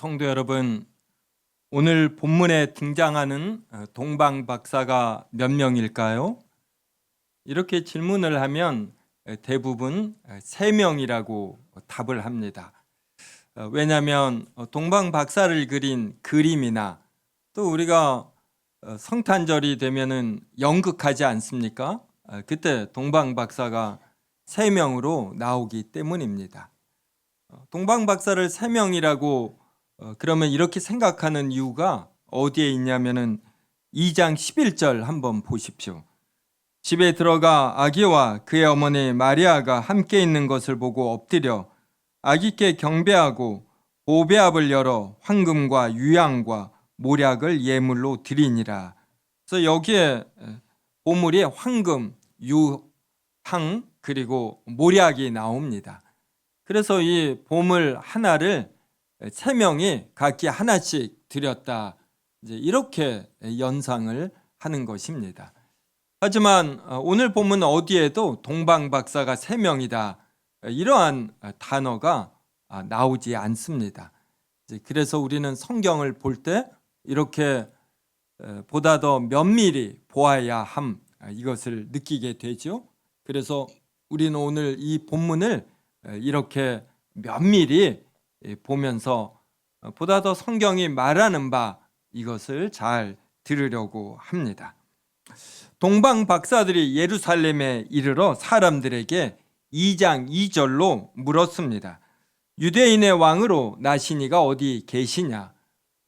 성도 여러분, 오늘 본문에 등장하는 동방 박사가 몇 명일까요? 이렇게 질문을 하면 대부분 3명이라고 답을 합니다. 왜냐하면 동방 박사를 그린 그림이나 또 우리가 성탄절이 되면은 연극하지 않습니까? 그때 동방 박사가 3명으로 나오기 때문입니다. 동방 박사를 3명이라고 그러면 이렇게 생각하는 이유가 어디에 있냐면은 2장 11절 한번 보십시오. 집에 들어가 아기와 그의 어머니 마리아가 함께 있는 것을 보고 엎드려 아기께 경배하고 보배압을 열어 황금과 유향과 모략을 예물로 드리니라. 그래서 여기에 보물이 황금, 유향 그리고 모략이 나옵니다. 그래서 이 보물 하나를 3명이 각기 하나씩 드렸다. 이렇게 연상을 하는 것입니다. 하지만 오늘 본문 어디에도 동방 박사가 3명이다. 이러한 단어가 나오지 않습니다. 그래서 우리는 성경을 볼 때 이렇게 보다 더 면밀히 보아야 함, 이것을 느끼게 되죠. 그래서 우리는 오늘 이 본문을 이렇게 면밀히 보면서 보다 더 성경이 말하는 바 이것을 잘 들으려고 합니다. 동방 박사들이 예루살렘에 이르러 사람들에게 2장 2절로 물었습니다. 유대인의 왕으로 나시니가 어디 계시냐?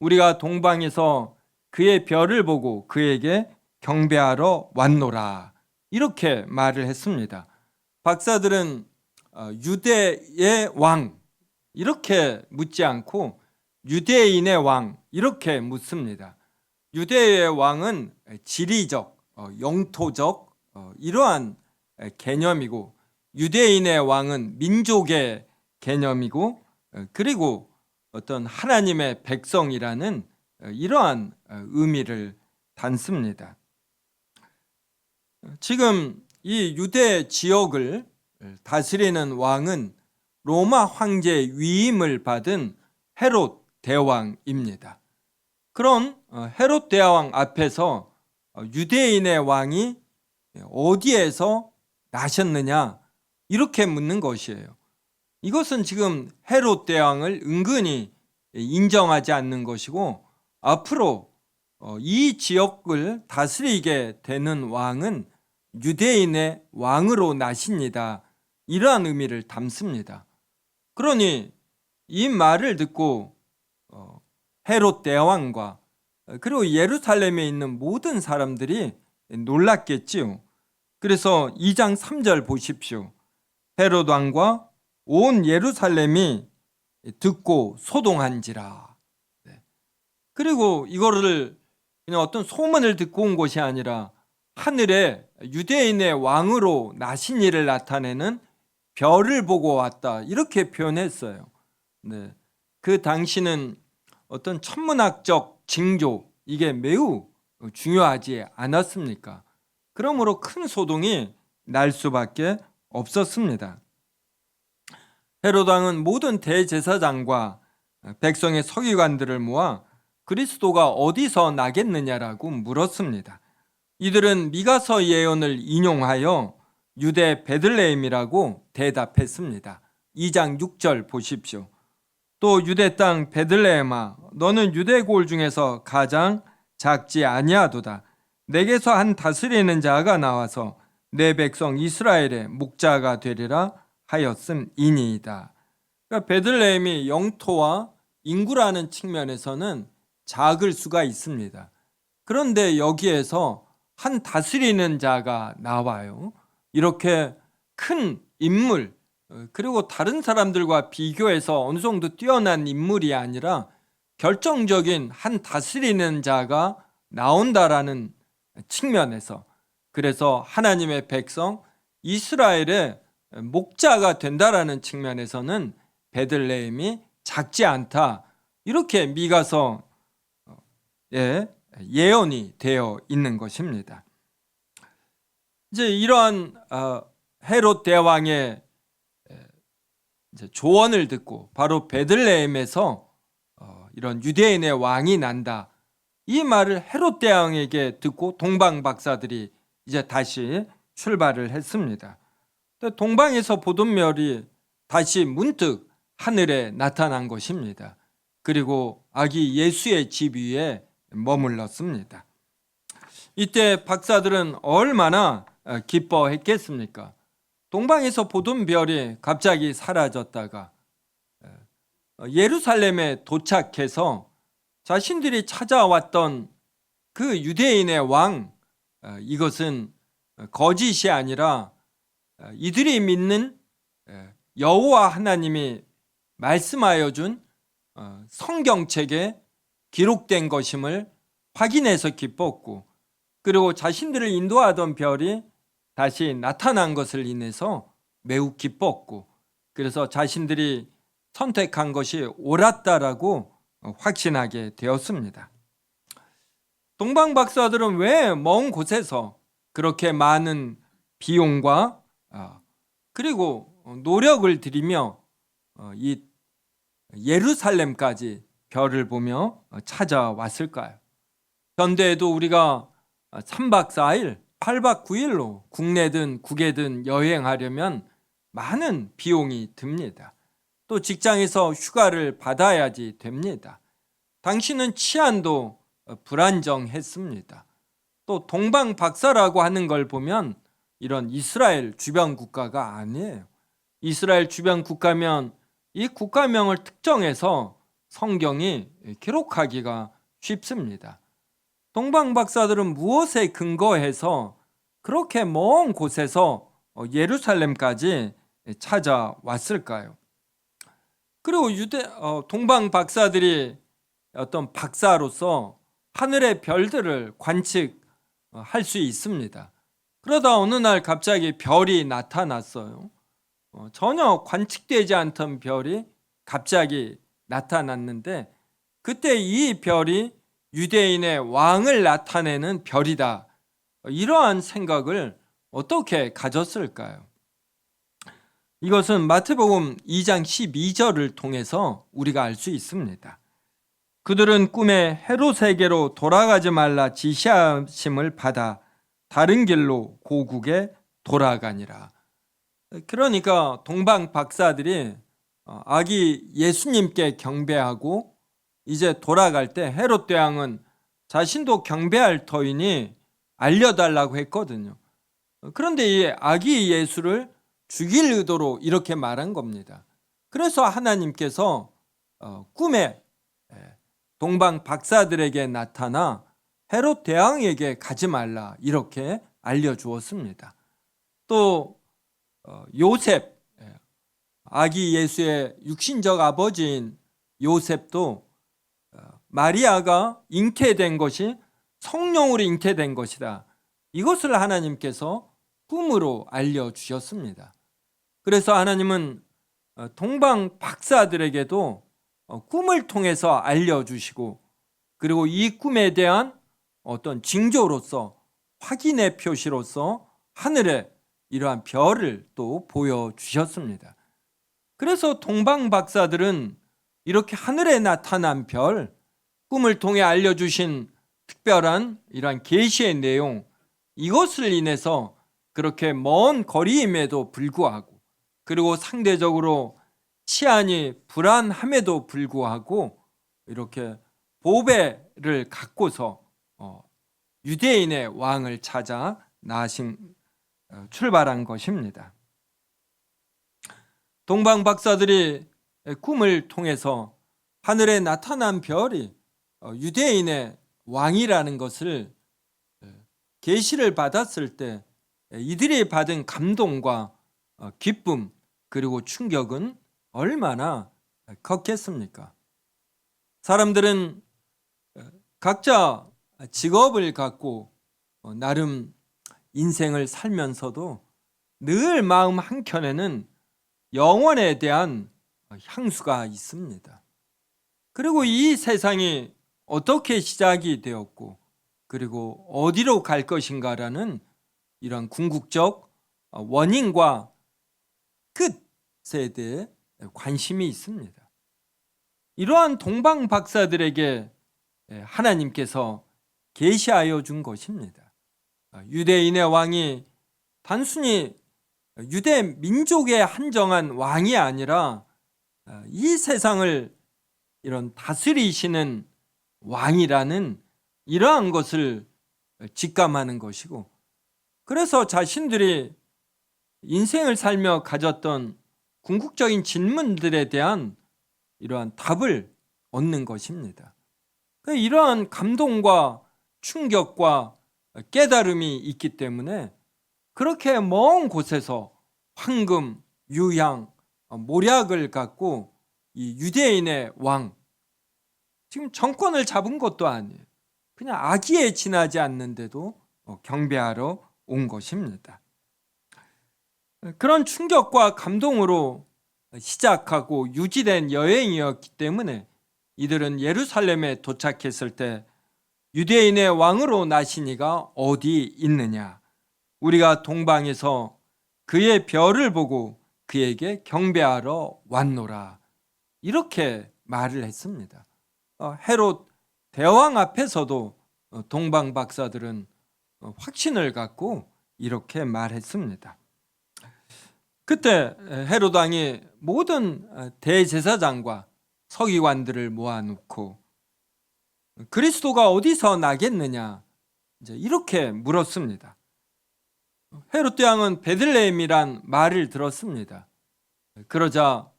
우리가 동방에서 그의 별을 보고 그에게 경배하러 왔노라. 이렇게 말을 했습니다. 박사들은 유대의 왕 이렇게 묻지 않고 유대인의 왕 이렇게 묻습니다. 유대의 왕은 지리적, 영토적 이러한 개념이고 유대인의 왕은 민족의 개념이고 그리고 어떤 하나님의 백성이라는 이러한 의미를 담습니다. 지금 이 유대 지역을 다스리는 왕은 로마 황제 위임을 받은 헤롯 대왕입니다. 그런 헤롯 대왕 앞에서 유대인의 왕이 어디에서 나셨느냐 이렇게 묻는 것이에요. 이것은 지금 헤롯 대왕을 은근히 인정하지 않는 것이고 앞으로 이 지역을 다스리게 되는 왕은 유대인의 왕으로 나십니다. 이러한 의미를 담습니다. 그러니 이 말을 듣고 헤롯 대왕과 그리고 예루살렘에 있는 모든 사람들이 놀랐겠지요. 그래서 2장 3절 보십시오. 헤롯 왕과 온 예루살렘이 듣고 소동한지라. 그리고 이거를 그냥 어떤 소문을 듣고 온 것이 아니라 하늘에 유대인의 왕으로 나신 이를 나타내는 별을 보고 왔다 이렇게 표현했어요. 그 당시는 어떤 천문학적 징조 이게 매우 중요하지 않았습니까? 그러므로 큰 소동이 날 수밖에 없었습니다. 헤롯 왕은 모든 대제사장과 백성의 서기관들을 모아 그리스도가 어디서 나겠느냐라고 물었습니다. 이들은 미가서 예언을 인용하여 유대 베들레헴이라고 대답했습니다. 2장 6절 보십시오. 또 유대 땅 베들레헴아 너는 유대 골 중에서 가장 작지 아니하도다. 내게서 한 다스리는 자가 나와서 내 백성 이스라엘의 목자가 되리라 하였음이니이다. 그러니까 베들레헴이 영토와 인구라는 측면에서는 작을 수가 있습니다. 그런데 여기에서 한 다스리는 자가 나와요. 이렇게 큰 인물 그리고 다른 사람들과 비교해서 어느 정도 뛰어난 인물이 아니라 결정적인 한 다스리는 자가 나온다라는 측면에서 그래서 하나님의 백성 이스라엘의 목자가 된다라는 측면에서는 베들레헴이 작지 않다 이렇게 미가서에 예언이 되어 있는 것입니다. 이제 이러한 헤롯 대왕의 조언을 듣고 바로 베들레헴에서 이런 유대인의 왕이 난다. 이 말을 헤롯 대왕에게 듣고 동방 박사들이 이제 다시 출발을 했습니다. 동방에서 보던 별이 다시 문득 하늘에 나타난 것입니다. 그리고 아기 예수의 집 위에 머물렀습니다. 이때 박사들은 얼마나 기뻐했겠습니까? 동방에서 보던 별이 갑자기 사라졌다가 예루살렘에 도착해서 자신들이 찾아왔던 그 유대인의 왕, 이것은 거짓이 아니라 이들이 믿는 여호와 하나님이 말씀하여 준 성경책에 기록된 것임을 확인해서 기뻤고, 그리고 자신들을 인도하던 별이 다시 나타난 것을 인해서 매우 기뻤고, 그래서 자신들이 선택한 것이 옳았다라고 확신하게 되었습니다. 동방 박사들은 왜 먼 곳에서 그렇게 많은 비용과 그리고 노력을 들이며 이 예루살렘까지 별을 보며 찾아왔을까요? 현대에도 우리가 3박 4일, 8박 9일로 국내든 국외든 여행하려면 많은 비용이 듭니다. 또 직장에서 휴가를 받아야지 됩니다. 당신은 치안도 불안정했습니다. 또 동방 박사라고 하는 걸 보면 이런 이스라엘 주변 국가가 아니에요. 이스라엘 주변 국가면 이 국가명을 특정해서 성경이 기록하기가 쉽습니다. 동방 박사들은 무엇에 근거해서 그렇게 먼 곳에서 예루살렘까지 찾아왔을까요? 그리고 동방 박사들이 어떤 박사로서 하늘의 별들을 관측할 수 있습니다. 그러다 어느 날 갑자기 별이 나타났어요. 전혀 관측되지 않던 별이 갑자기 나타났는데, 그때 이 별이 유대인의 왕을 나타내는 별이다. 이러한 생각을 어떻게 가졌을까요? 이것은 마태복음 2장 12절을 통해서 우리가 알 수 있습니다. 그들은 꿈에 헤롯에게로 돌아가지 말라 지시하심을 받아 다른 길로 고국에 돌아가니라. 그러니까 동방 박사들이 아기 예수님께 경배하고 이제 돌아갈 때 헤롯 대왕은 자신도 경배할 터이니 알려달라고 했거든요. 그런데 이 아기 예수를 죽일 의도로 이렇게 말한 겁니다. 그래서 하나님께서 꿈에 동방 박사들에게 나타나 헤롯 대왕에게 가지 말라 이렇게 알려주었습니다. 또 요셉, 아기 예수의 육신적 아버지인 요셉도 마리아가 잉태된 것이 성령으로 잉태된 것이다, 이것을 하나님께서 꿈으로 알려주셨습니다. 그래서 하나님은 동방 박사들에게도 꿈을 통해서 알려주시고, 그리고 이 꿈에 대한 어떤 징조로서, 확인의 표시로서 하늘에 이러한 별을 또 보여주셨습니다. 그래서 동방 박사들은 이렇게 하늘에 나타난 별, 꿈을 통해 알려주신 특별한 이러한 계시의 내용, 이것을 인해서 그렇게 먼 거리임에도 불구하고, 그리고 상대적으로 치안이 불안함에도 불구하고 이렇게 보배를 갖고서 유대인의 왕을 찾아 출발한 것입니다. 동방 박사들이 꿈을 통해서 하늘에 나타난 별이 유대인의 왕이라는 것을 계시를 받았을 때 이들이 받은 감동과 기쁨, 그리고 충격은 얼마나 컸겠습니까? 사람들은 각자 직업을 갖고 나름 인생을 살면서도 늘 마음 한켠에는 영원에 대한 향수가 있습니다. 그리고 이 세상이 어떻게 시작이 되었고, 그리고 어디로 갈 것인가라는 이런 궁극적 원인과 끝에 대해 관심이 있습니다. 이러한 동방 박사들에게 하나님께서 계시하여 준 것입니다. 유대인의 왕이 단순히 유대 민족에 한정한 왕이 아니라 이 세상을 이런 다스리시는 왕이라는 이러한 것을 직감하는 것이고, 그래서 자신들이 인생을 살며 가졌던 궁극적인 질문들에 대한 이러한 답을 얻는 것입니다. 이러한 감동과 충격과 깨달음이 있기 때문에 그렇게 먼 곳에서 황금, 유향, 모략을 갖고 이 유대인의 왕, 지금 정권을 잡은 것도 아니에요. 그냥 아기에 지나지 않는데도 경배하러 온 것입니다. 그런 충격과 감동으로 시작하고 유지된 여행이었기 때문에 이들은 예루살렘에 도착했을 때 유대인의 왕으로 나신 이가 어디 있느냐, 우리가 동방에서 그의 별을 보고 그에게 경배하러 왔노라, 이렇게 말을 했습니다. 헤롯 대왕 앞에서도 동방 박사들은 확신을 갖고 이렇게 말했습니다. 그때 헤롯 왕이 모든 대제사장과 서기관들을 모아놓고 그리스도가 어디서 나겠느냐, 이제 이렇게 물었습니다. 헤롯 대왕은 베들레헴이란 말을 들었습니다. 그러자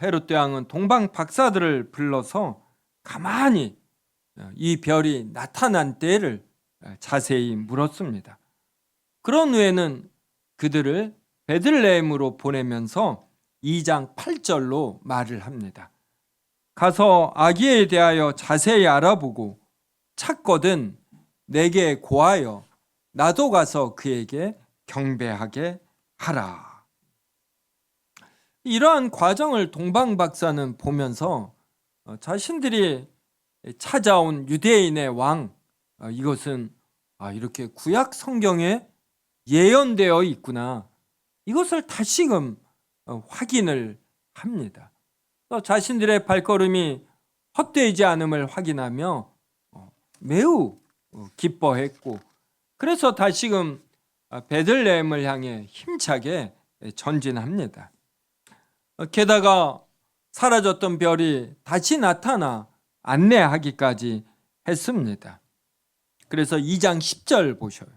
헤롯 대왕은 동방 박사들을 불러서 가만히 이 별이 나타난 때를 자세히 물었습니다. 그런 후에는 그들을 베들레헴으로 보내면서 2장 8절로 말을 합니다. 가서 아기에 대하여 자세히 알아보고 찾거든 내게 고하여 나도 가서 그에게 경배하게 하라. 이러한 과정을 동방 박사는 보면서 자신들이 찾아온 유대인의 왕, 이것은 이렇게 구약 성경에 예언되어 있구나, 이것을 다시금 확인을 합니다. 자신들의 발걸음이 헛되지 않음을 확인하며 매우 기뻐했고, 그래서 다시금 베들레헴을 향해 힘차게 전진합니다. 게다가 사라졌던 별이 다시 나타나 안내하기까지 했습니다. 그래서 2장 10절 보셔요.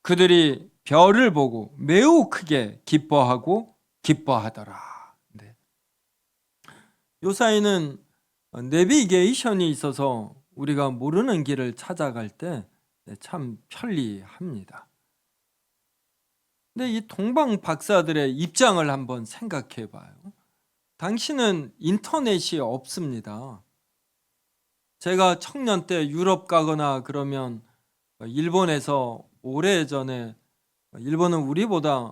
그들이 별을 보고 매우 크게 기뻐하고 기뻐하더라. 네. 요사이는 내비게이션이 있어서 우리가 모르는 길을 찾아갈 때 참 편리합니다. 근데 이 동방 박사들의 입장을 한번 생각해 봐요. 당신은 인터넷이 없습니다. 제가 청년 때 유럽 가거나 그러면 일본에서 오래전에, 일본은 우리보다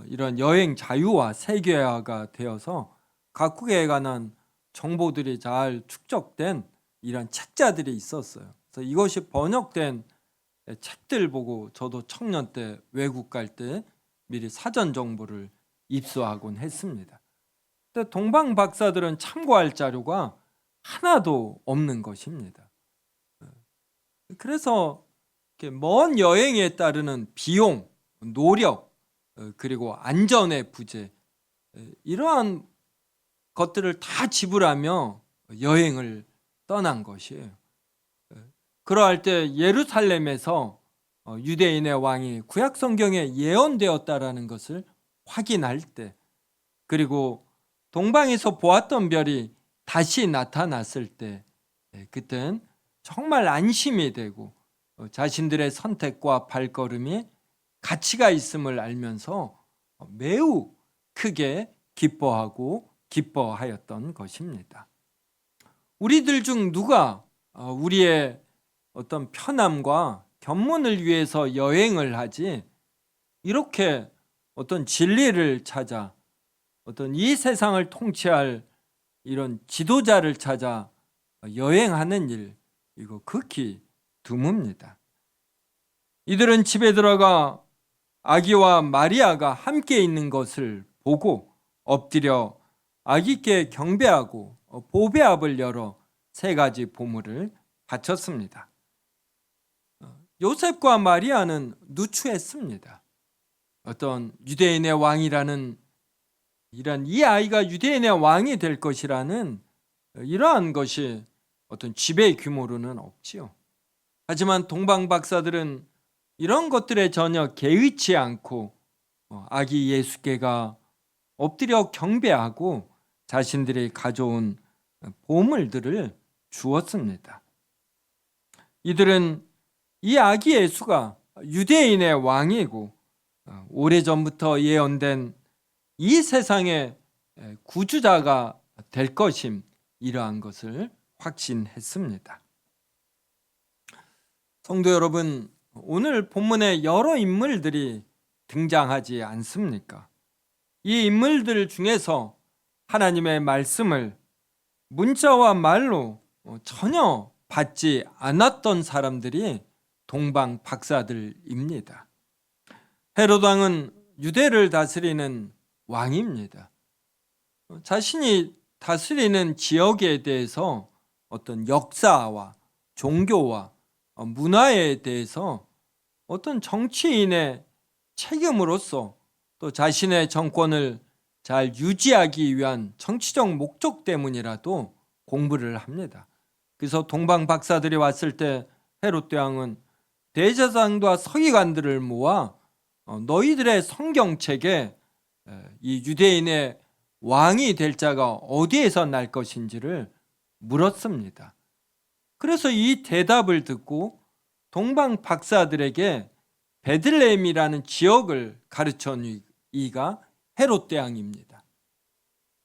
이런 여행 자유화, 세계화가 되어서 각국에 관한 정보들이 잘 축적된 이런 책자들이 있었어요. 그래서 이것이 번역된 책들 보고 저도 청년 때 외국 갈 때 미리 사전 정보를 입수하곤 했습니다. 근데 동방 박사들은 참고할 자료가 하나도 없는 것입니다. 그래서 이렇게 먼 여행에 따르는 비용, 노력, 그리고 안전의 부재, 이러한 것들을 다 지불하며 여행을 떠난 것이에요. 그러할 때 예루살렘에서 유대인의 왕이 구약 성경에 예언되었다라는 것을 확인할 때, 그리고 동방에서 보았던 별이 다시 나타났을 때, 그땐 정말 안심이 되고 자신들의 선택과 발걸음이 가치가 있음을 알면서 매우 크게 기뻐하고 기뻐하였던 것입니다. 우리들 중 누가 우리의 어떤 편함과 견문을 위해서 여행을 하지, 이렇게 어떤 진리를 찾아 어떤 이 세상을 통치할 이런 지도자를 찾아 여행하는 일, 이거 극히 드뭅니다. 이들은 집에 들어가 아기와 마리아가 함께 있는 것을 보고 엎드려 아기께 경배하고 보배압을 열어 세 가지 보물을 바쳤습니다. 요셉과 마리아는 누추했습니다. 어떤 유대인의 왕이라는 이 아이가 유대인의 왕이 될 것이라는 이러한 것이 어떤 지배 규모로는 없지요. 하지만 동방 박사들은 이런 것들에 전혀 개의치 않고 아기 예수께가 엎드려 경배하고 자신들이 가져온 보물들을 주었습니다. 이들은 이 아기 예수가 유대인의 왕이고 오래전부터 예언된 이 세상의 구주자가 될 것임, 이러한 것을 확신했습니다. 성도 여러분, 오늘 본문에 여러 인물들이 등장하지 않습니까? 이 인물들 중에서 하나님의 말씀을 문자와 말로 전혀 받지 않았던 사람들이 동방 박사들입니다. 헤롯 왕은 유대를 다스리는 왕입니다. 자신이 다스리는 지역에 대해서 어떤 역사와 종교와 문화에 대해서 어떤 정치인의 책임으로서 또 자신의 정권을 잘 유지하기 위한 정치적 목적 때문이라도 공부를 합니다. 그래서 동방 박사들이 왔을 때 헤롯 대왕은 대제사장과 서기관들을 모아 너희들의 성경책에 이 유대인의 왕이 될 자가 어디에서 날 것인지를 물었습니다. 그래서 이 대답을 듣고 동방 박사들에게 베들레헴이라는 지역을 가르쳐 이가 헤롯 대왕입니다.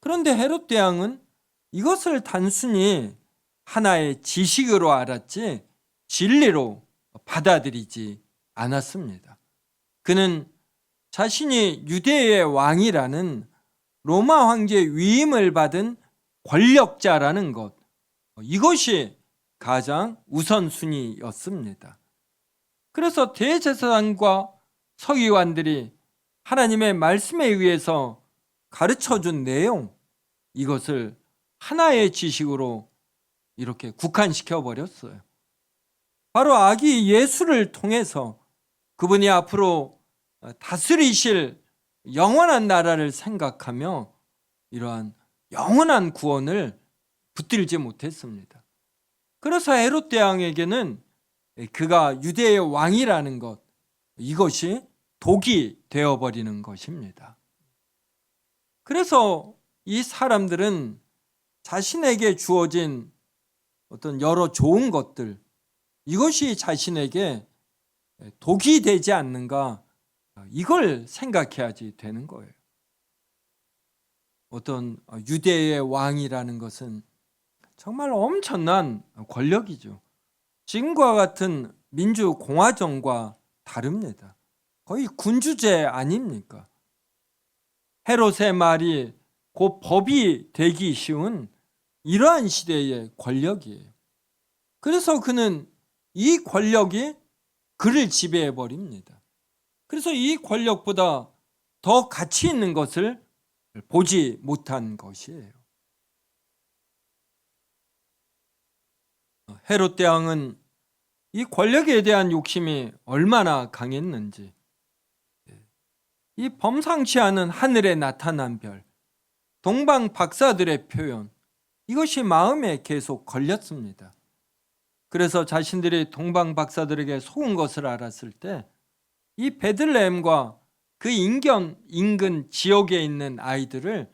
그런데 헤롯 대왕은 이것을 단순히 하나의 지식으로 알았지 진리로 받아들이지 않았습니다. 그는 자신이 유대의 왕이라는 로마 황제의 위임을 받은 권력자라는 것, 이것이 가장 우선순위였습니다. 그래서 대제사장과 서기관들이 하나님의 말씀에 의해서 가르쳐준 내용, 이것을 하나의 지식으로 이렇게 국한시켜 버렸어요. 바로 아기 예수를 통해서 그분이 앞으로 다스리실 영원한 나라를 생각하며 이러한 영원한 구원을 붙들지 못했습니다. 그래서 헤롯 대왕에게는 그가 유대의 왕이라는 것, 이것이 독이 되어버리는 것입니다. 그래서 이 사람들은 자신에게 주어진 어떤 여러 좋은 것들, 이것이 자신에게 독이 되지 않는가, 이걸 생각해야지 되는 거예요. 어떤 유대의 왕이라는 것은 정말 엄청난 권력이죠. 지금과 같은 민주공화정과 다릅니다. 거의 군주제 아닙니까? 헤롯의 말이 곧 법이 되기 쉬운 이러한 시대의 권력이에요. 그래서 그는 이 권력이 그를 지배해 버립니다. 그래서 이 권력보다 더 가치 있는 것을 보지 못한 것이에요. 헤롯 대왕은 이 권력에 대한 욕심이 얼마나 강했는지, 이 범상치 않은 하늘에 나타난 별, 동방 박사들의 표현, 이것이 마음에 계속 걸렸습니다. 그래서 자신들이 동방 박사들에게 속은 것을 알았을 때 이 베들레헴과 그 인근 지역에 있는 아이들을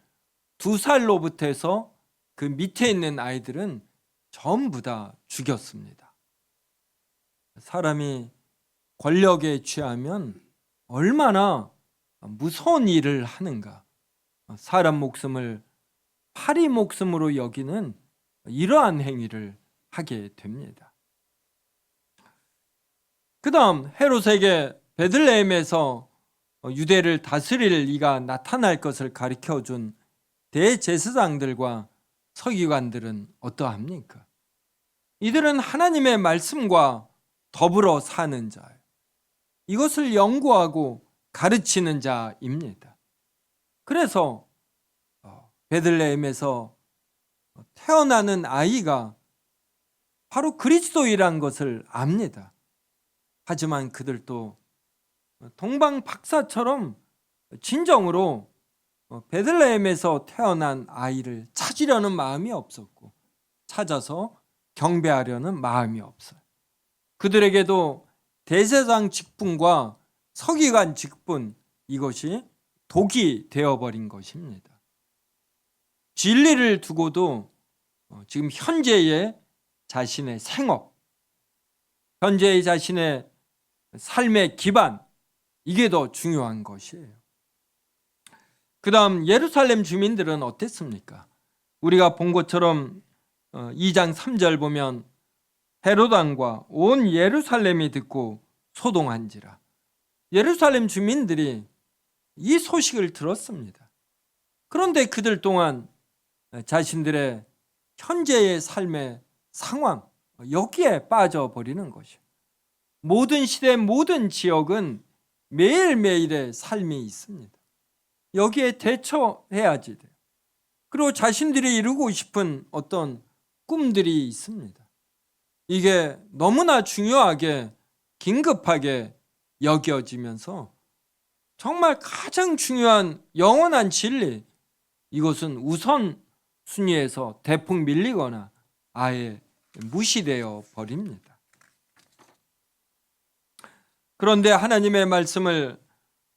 2살로부터 해서 그 밑에 있는 아이들은 전부 다 죽였습니다. 사람이 권력에 취하면 얼마나 무서운 일을 하는가. 사람 목숨을 파리 목숨으로 여기는 이러한 행위를 하게 됩니다. 그 다음 헤롯에게 베들레헴에서 유대를 다스릴 이가 나타날 것을 가르쳐준 대제사장들과 서기관들은 어떠합니까? 이들은 하나님의 말씀과 더불어 사는 자예요. 이것을 연구하고 가르치는 자입니다. 그래서 베들레헴에서 태어나는 아이가 바로 그리스도이란 것을 압니다. 하지만 그들도 동방 박사처럼 진정으로 베들레헴에서 태어난 아이를 찾으려는 마음이 없었고 찾아서 경배하려는 마음이 없어요. 그들에게도 대제사장 직분과 서기관 직분, 이것이 독이 되어버린 것입니다. 진리를 두고도 지금 현재의 자신의 생업, 현재의 자신의 삶의 기반, 이게 더 중요한 것이에요. 그 다음 예루살렘 주민들은 어땠습니까? 우리가 본 것처럼 2장 3절 보면 헤롯 왕과 온 예루살렘이 듣고 소동한지라. 예루살렘 주민들이 이 소식을 들었습니다. 그런데 그들 동안 자신들의 현재의 삶의 상황, 여기에 빠져버리는 것이에요. 모든 시대, 모든 지역은 매일매일의 삶이 있습니다. 여기에 대처해야지 돼요. 그리고 자신들이 이루고 싶은 어떤 꿈들이 있습니다. 이게 너무나 중요하게, 긴급하게 여겨지면서 정말 가장 중요한 영원한 진리, 이것은 우선 순위에서 대폭 밀리거나 아예 무시되어 버립니다. 그런데 하나님의 말씀을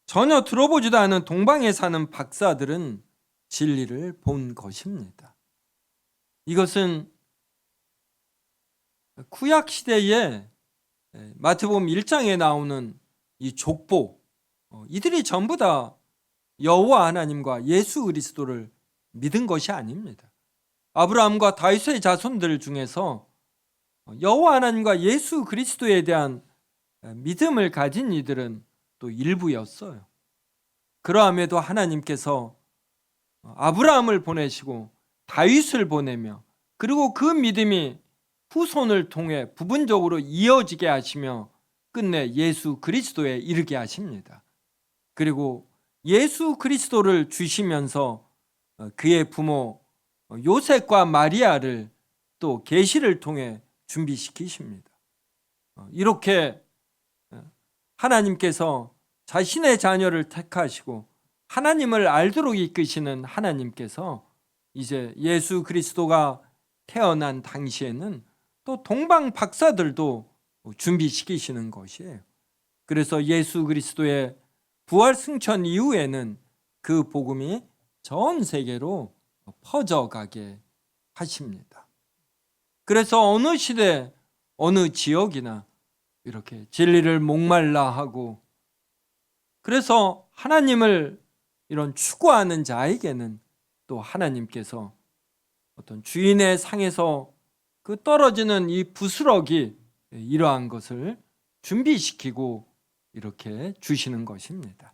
전혀 들어보지도 않은 동방에 사는 박사들은 진리를 본 것입니다. 이것은 구약 시대에 마태복음 1장에 나오는 이 족보, 이들이 전부 다 여호와 하나님과 예수 그리스도를 믿은 것이 아닙니다. 아브라함과 다윗의 자손들 중에서 여호와 하나님과 예수 그리스도에 대한 믿음을 가진 이들은 또 일부였어요. 그러함에도 하나님께서 아브라함을 보내시고 다윗을 보내며 그리고 그 믿음이 후손을 통해 부분적으로 이어지게 하시며 끝내 예수 그리스도에 이르게 하십니다. 그리고 예수 그리스도를 주시면서 그의 부모 요셉과 마리아를 또 계시를 통해 준비시키십니다. 이렇게 하나님께서 자신의 자녀를 택하시고 하나님을 알도록 이끄시는 하나님께서 이제 예수 그리스도가 태어난 당시에는 또 동방 박사들도 준비시키시는 것이에요. 그래서 예수 그리스도의 부활 승천 이후에는 그 복음이 전 세계로 퍼져가게 하십니다. 그래서 어느 시대, 어느 지역이나 이렇게 진리를 목말라 하고, 그래서 하나님을 이런 추구하는 자에게는 또 하나님께서 어떤 주인의 상에서 그 떨어지는 이 부스러기, 이러한 것을 준비시키고 이렇게 주시는 것입니다.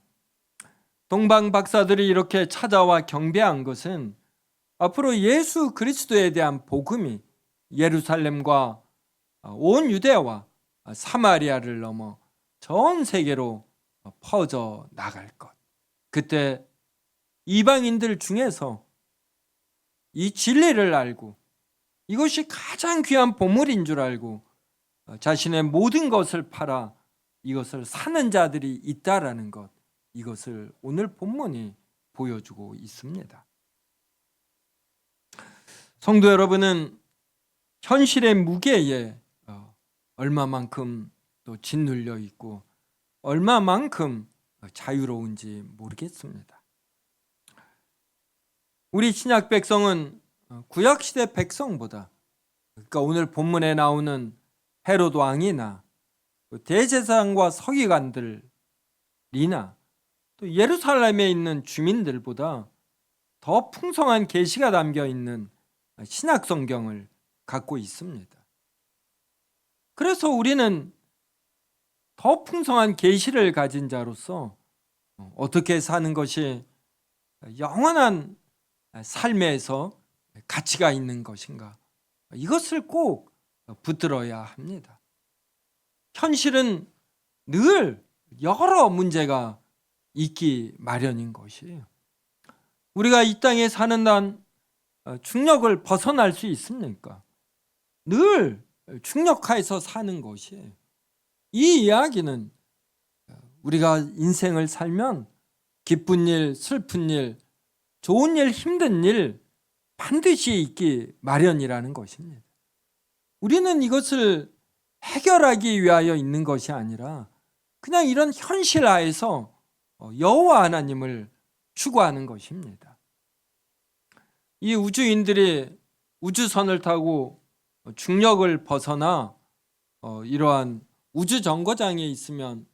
동방 박사들이 이렇게 찾아와 경배한 것은 앞으로 예수 그리스도에 대한 복음이 예루살렘과 온 유대와 사마리아를 넘어 전 세계로 퍼져 나갈 것. 그때 이방인들 중에서 이 진리를 알고 이것이 가장 귀한 보물인 줄 알고 자신의 모든 것을 팔아 이것을 사는 자들이 있다라는 것, 이것을 오늘 본문이 보여주고 있습니다. 성도 여러분은 현실의 무게에 얼마만큼 또 짓눌려 있고 얼마만큼 자유로운지 모르겠습니다. 우리 신약 백성은 구약 시대 백성보다, 그러니까 오늘 본문에 나오는 헤롯 왕이나 대제사장과 서기관들이나 또 예루살렘에 있는 주민들보다 더 풍성한 계시가 담겨 있는 신약 성경을 갖고 있습니다. 그래서 우리는 더 풍성한 계시를 가진 자로서 어떻게 사는 것이 영원한 삶에서 가치가 있는 것인가, 이것을 꼭 붙들어야 합니다. 현실은 늘 여러 문제가 있기 마련인 것이에요. 우리가 이 땅에 사는 한 중력을 벗어날 수 있습니까? 늘 중력하에서 사는 것이에요. 이 이야기는 우리가 인생을 살면 기쁜 일, 슬픈 일, 좋은 일, 힘든 일 반드시 있기 마련이라는 것입니다. 우리는 이것을 해결하기 위하여 있는 것이 아니라 그냥 이런 현실 하에서 여호와 하나님을 추구하는 것입니다. 이 우주인들이 우주선을 타고 중력을 벗어나 이러한 우주 정거장에 있으면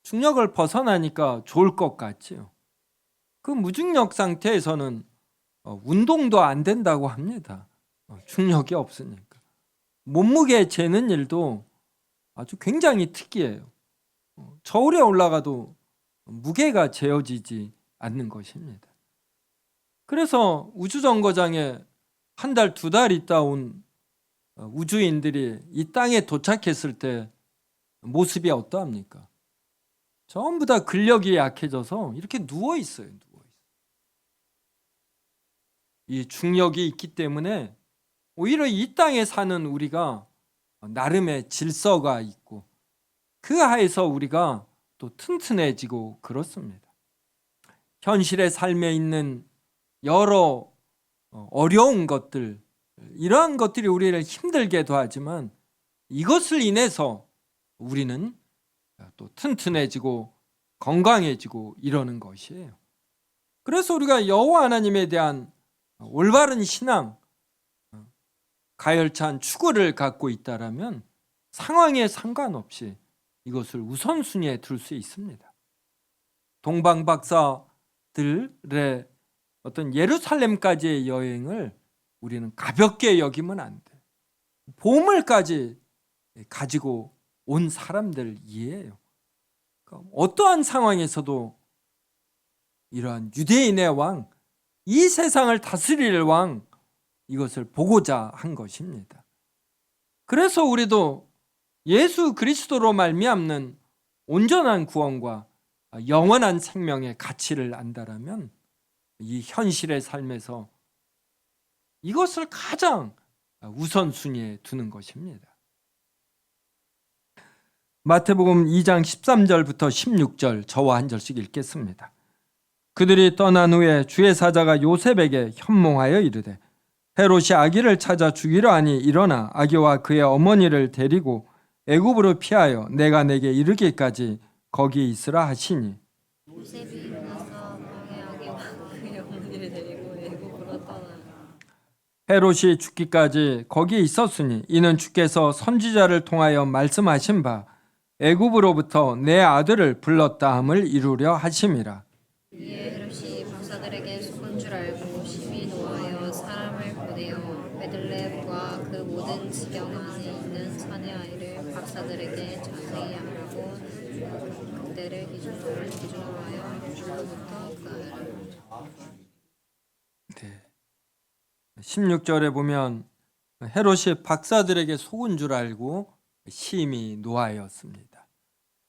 중력을 벗어나니까 좋을 것 같지요. 그 무중력 상태에서는 운동도 안 된다고 합니다. 중력이 없으니까. 몸무게 재는 일도 아주 굉장히 특이해요. 저울에 올라가도 무게가 재어지지 않는 것입니다. 그래서 우주정거장에 한 달, 두 달 있다 온 우주인들이 이 땅에 도착했을 때 모습이 어떠합니까? 전부 다 근력이 약해져서 이렇게 누워 있어요. 이 중력이 있기 때문에 오히려 이 땅에 사는 우리가 나름의 질서가 있고 그 하에서 우리가 또 튼튼해지고 그렇습니다. 현실의 삶에 있는 여러 어려운 것들, 이러한 것들이 우리를 힘들게도 하지만 이것을 인해서 우리는 또 튼튼해지고 건강해지고 이러는 것이에요. 그래서 우리가 여호와 하나님에 대한 올바른 신앙, 가열찬 추구를 갖고 있다라면 상황에 상관없이 이것을 우선순위에 둘 수 있습니다. 동방 박사들의 어떤 예루살렘까지의 여행을 우리는 가볍게 여기면 안 돼. 보물까지 가지고 온 사람들이에요. 그러니까 어떠한 상황에서도 이러한 유대인의 왕, 이 세상을 다스릴 왕, 이것을 보고자 한 것입니다. 그래서 우리도 예수 그리스도로 말미암는 온전한 구원과 영원한 생명의 가치를 안다라면 이 현실의 삶에서 이것을 가장 우선순위에 두는 것입니다. 마태복음 2장 13절부터 16절 저와 한 절씩 읽겠습니다. 그들이 떠난 후에 주의 사자가 요셉에게 현몽하여 이르되 헤롯이 아기를 찾아 죽이려 하니 일어나 아기와 그의 어머니를 데리고 애굽으로 피하여 내가 내게 이르기까지 거기 있으라 하시니 요셉이 일어나서 왕의 아기와 그의 어머니를 데리고 애굽으로 떠나 헤롯이 죽기까지 거기 있었으니 이는 주께서 선지자를 통하여 말씀하신 바 애굽으로부터 내 아들을 불렀다 함을 이루려 하심이라. 이에 헤롯이 박사들에게 속은 줄 알고 심히 노하여 사람을 보내어 베들레헴과 그 모든 지경 안에 있는 사내 아이를 박사들에게 자세히 아뢰고 그때를 기준으로 하여 유출로부터 그 아이를 16절에 보면 헤롯이 박사들에게 속은 줄 알고 심히 노하였습니다.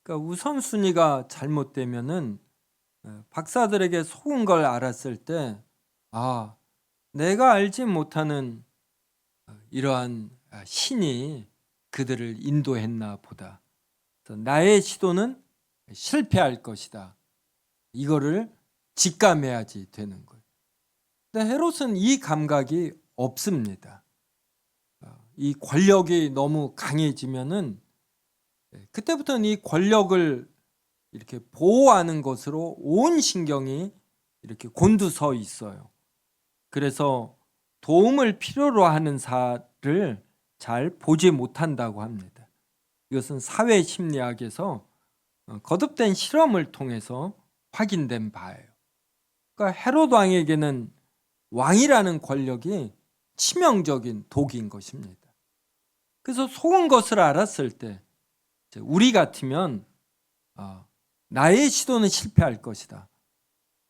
그러니까 우선순위가 잘못되면은 박사들에게 속은 걸 알았을 때 내가 알지 못하는 이러한 신이 그들을 인도했나 보다. 나의 시도는 실패할 것이다. 이거를 직감해야지 되는 거예요. 근데 헤롯은 이 감각이 없습니다. 이 권력이 너무 강해지면은 그때부터는 이 권력을 이렇게 보호하는 것으로 온 신경이 이렇게 곤두서 있어요. 그래서 도움을 필요로 하는 사를 잘 보지 못한다고 합니다. 이것은 사회 심리학에서 거듭된 실험을 통해서 확인된 바예요. 그러니까 헤롯 왕에게는 왕이라는 권력이 치명적인 독인 것입니다. 그래서 속은 것을 알았을 때 우리 같으면 나의 시도는 실패할 것이다.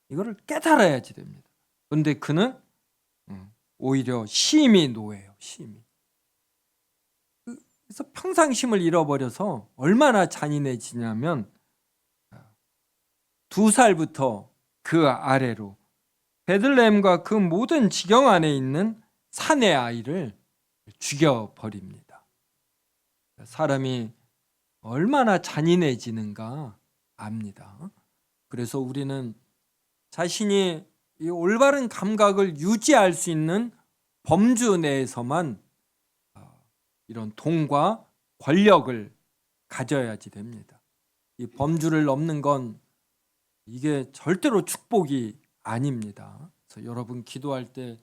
이거를 깨달아야지 됩니다. 그런데 그는 오히려 심히 노해요. 심히. 그래서 평상심을 잃어버려서 얼마나 잔인해지냐면 2살부터 그 아래로 베들레헴과 그 모든 지경 안에 있는 사내 아이를 죽여버립니다. 사람이 얼마나 잔인해지는가 압니다. 그래서 우리는 자신이 이 올바른 감각을 유지할 수 있는 범주 내에서만 이런 돈과 권력을 가져야지 됩니다. 이 범주를 넘는 건 이게 절대로 축복이 아닙니다. 그래서 여러분 기도할 때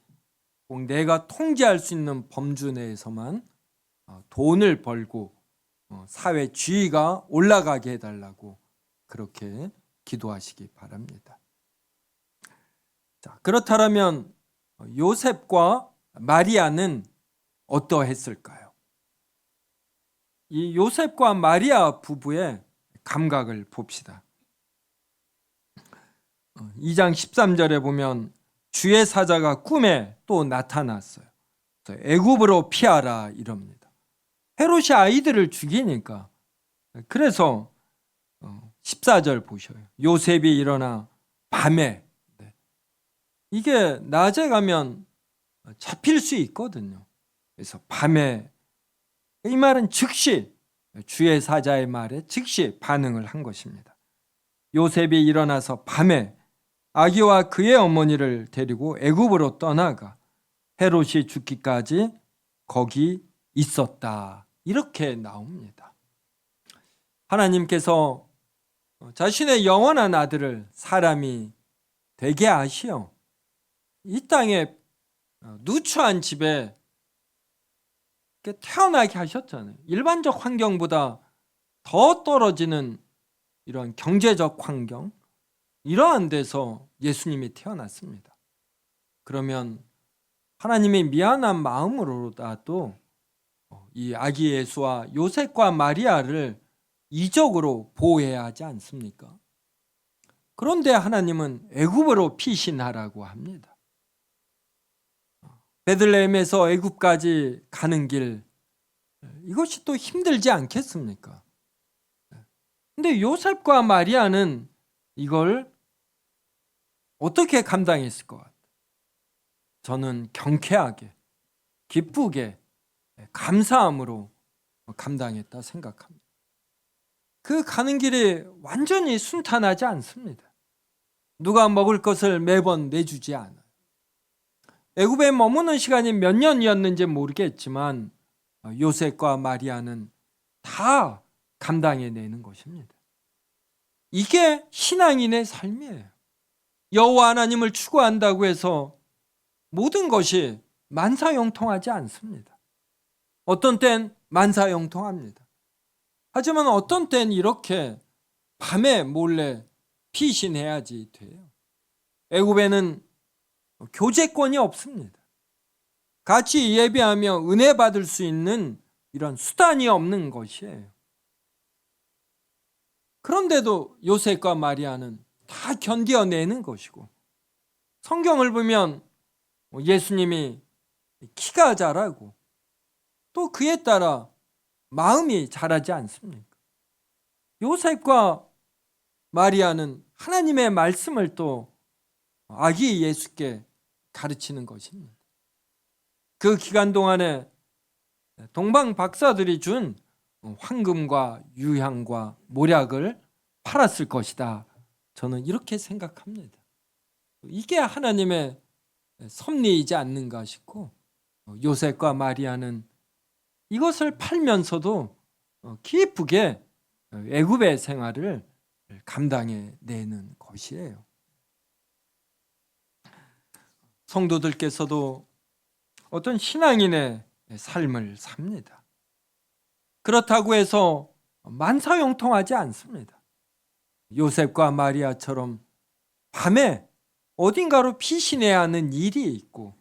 꼭 내가 통제할 수 있는 범주 내에서만 돈을 벌고 사회 지위가 올라가게 해달라고 그렇게 기도하시기 바랍니다. 자, 그렇다면 요셉과 마리아는 어떠했을까요? 이 요셉과 마리아 부부의 감각을 봅시다. 2장 13절에 보면 주의 사자가 꿈에 또 나타났어요. 애굽으로 피하라 이럽니다. 헤롯이 아이들을 죽이니까. 그래서 14절 보셔요. 요셉이 일어나 밤에, 이게 낮에 가면 잡힐 수 있거든요. 그래서 밤에, 이 말은 즉시 주의 사자의 말에 즉시 반응을 한 것입니다. 요셉이 일어나서 밤에 아기와 그의 어머니를 데리고 애굽으로 떠나가 헤롯이 죽기까지 거기 있었다. 이렇게 나옵니다. 하나님께서 자신의 영원한 아들을 사람이 되게 하시어 이 땅에 누추한 집에 태어나게 하셨잖아요. 일반적 환경보다 더 떨어지는 이런 경제적 환경, 이러한 데서 예수님이 태어났습니다. 그러면 하나님의 미안한 마음으로라도 이 아기 예수와 요셉과 마리아를 이적으로 보호해야 하지 않습니까? 그런데 하나님은 애굽으로 피신하라고 합니다. 베들레헴에서 애굽까지 가는 길, 이것이 또 힘들지 않겠습니까? 근데 요셉과 마리아는 이걸 어떻게 감당했을 것 같아요? 저는 경쾌하게, 기쁘게, 감사함으로 감당했다 생각합니다. 그 가는 길이 완전히 순탄하지 않습니다. 누가 먹을 것을 매번 내주지 않아요. 애굽에 머무는 시간이 몇 년이었는지 모르겠지만 요셉과 마리아는 다 감당해내는 것입니다. 이게 신앙인의 삶이에요. 여호와 하나님을 추구한다고 해서 모든 것이 만사형통하지 않습니다. 어떤 땐 만사형통합니다. 하지만 어떤 땐 이렇게 밤에 몰래 피신해야지 돼요. 애굽에는 교제권이 없습니다. 같이 예배하며 은혜 받을 수 있는 이런 수단이 없는 것이에요. 그런데도 요셉과 마리아는 다 견뎌내는 것이고, 성경을 보면 예수님이 키가 자라고 또 그에 따라 마음이 자라지 않습니까? 요셉과 마리아는 하나님의 말씀을 또 아기 예수께 가르치는 것입니다. 그 기간 동안에 동방 박사들이 준 황금과 유향과 모략을 팔았을 것이다. 저는 이렇게 생각합니다. 이게 하나님의 섭리이지 않는가 싶고, 요셉과 마리아는 이것을 팔면서도 기쁘게 애굽의 생활을 감당해내는 것이에요. 성도들께서도 어떤 신앙인의 삶을 삽니다. 그렇다고 해서 만사형통하지 않습니다. 요셉과 마리아처럼 밤에 어딘가로 피신해야 하는 일이 있고,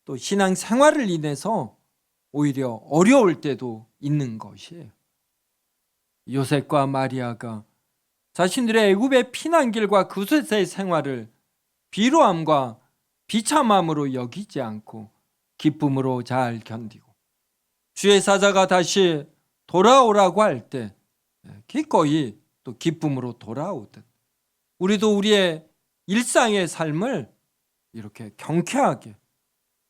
또 신앙 생활을 인해서 오히려 어려울 때도 있는 것이에요. 요셉과 마리아가 자신들의 애굽의 피난길과 그곳의 생활을 비루함과 비참함으로 여기지 않고 기쁨으로 잘 견디고, 주의 사자가 다시 돌아오라고 할 때 기꺼이 또 기쁨으로 돌아오듯, 우리도 우리의 일상의 삶을 이렇게 경쾌하게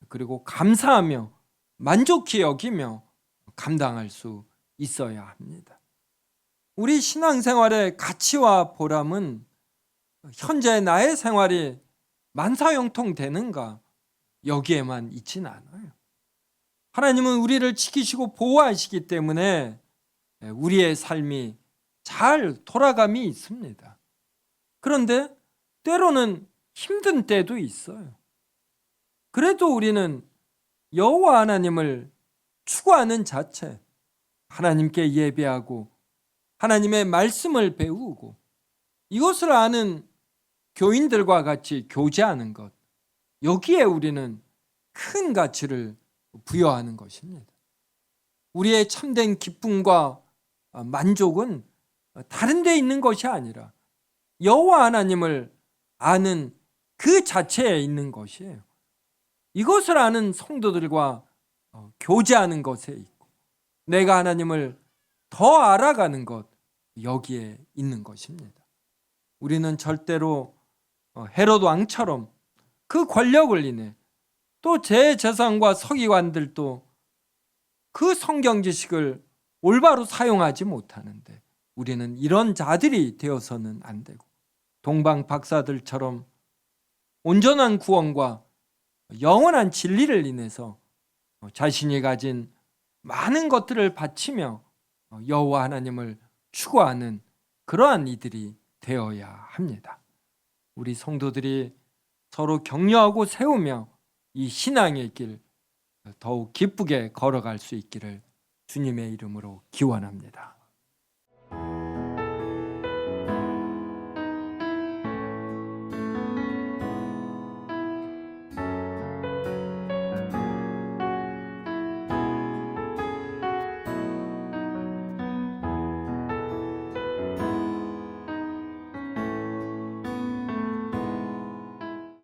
그리고 감사하며 만족히 여기며 감당할 수 있어야 합니다. 우리 신앙생활의 가치와 보람은 현재 나의 생활이 만사형통되는가 여기에만 있지는 않아요. 하나님은 우리를 지키시고 보호하시기 때문에 우리의 삶이 잘 돌아감이 있습니다. 그런데 때로는 힘든 때도 있어요. 그래도 우리는 여호와 하나님을 추구하는 자체, 하나님께 예배하고 하나님의 말씀을 배우고 이것을 아는 교인들과 같이 교제하는 것, 여기에 우리는 큰 가치를 부여하는 것입니다. 우리의 참된 기쁨과 만족은 다른 데 있는 것이 아니라 여호와 하나님을 아는 그 자체에 있는 것이에요. 이것을 아는 성도들과 교제하는 것에 있고 내가 하나님을 더 알아가는 것, 여기에 있는 것입니다. 우리는 절대로 헤롯 왕처럼 그 권력을 인해 또 제재상과 서기관들도 그 성경 지식을 올바로 사용하지 못하는데 우리는 이런 자들이 되어서는 안 되고 동방 박사들처럼 온전한 구원과 영원한 진리를 인해서 자신이 가진 많은 것들을 바치며 여호와 하나님을 추구하는 그러한 이들이 되어야 합니다. 우리 성도들이 서로 격려하고 세우며 이 신앙의 길 더욱 기쁘게 걸어갈 수 있기를 주님의 이름으로 기원합니다.